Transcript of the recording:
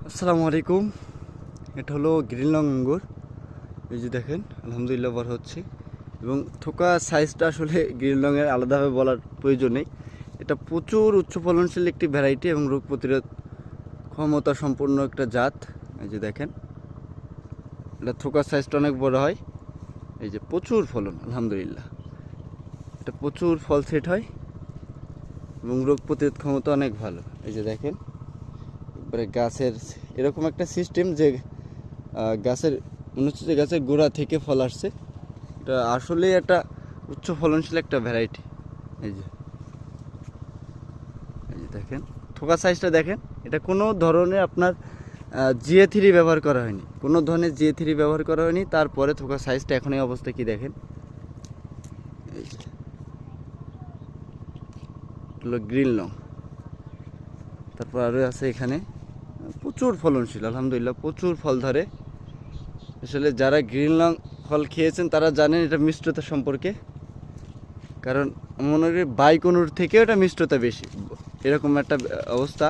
আসসালামু আলাইকুম। এটা হলো গ্রিন লং আঙ্গুর। এই যে দেখেন, আলহামদুলিল্লাহ বড় হচ্ছে এবং থোকা সাইজটা আসলে গ্রিন লংয়ের আলাদাভাবে বলার প্রয়োজন নেই। এটা প্রচুর উচ্চ ফলনশীল একটি ভ্যারাইটি এবং রোগ প্রতিরোধ ক্ষমতা সম্পন্ন একটা জাত। এই যে দেখেন, এটা থোকার সাইজটা অনেক বড় হয়। এই যে প্রচুর ফলন, আলহামদুলিল্লাহ। এটা প্রচুর ফল সেট হয় এবং রোগ প্রতিরোধ ক্ষমতা অনেক ভালো। এই যে দেখেন, এবারে গাছের এরকম একটা সিস্টেম যে গাছের মনে হচ্ছে যে গাছের গোড়া থেকে ফল আসছে। এটা আসলেই একটা উচ্চ ফলনশীল একটা ভ্যারাইটি। এই যে এই যে দেখেন, থোকা সাইজটা দেখেন। এটা কোনো ধরনের আপনার জিএ3 ব্যবহার করা হয়নি, কোনো ধরনের জিএ3 ব্যবহার করা হয়নি। তারপরে থোকা সাইজটা এখন এই অবস্থা কি দেখেন। এই যে হলো গ্রিন লং। তারপর আরও আছে এখানে, প্রচুর ফলনশীল, আলহামদুলিল্লাহ প্রচুর ফল ধরে। আসলে যারা গ্রিন লং ফল খেয়েছেন তারা জানেন এটা মিষ্টতা সম্পর্কে, কারণ মনে করি বাইকনুর থেকেও এটা মিষ্টতা বেশি, এরকম একটা অবস্থা।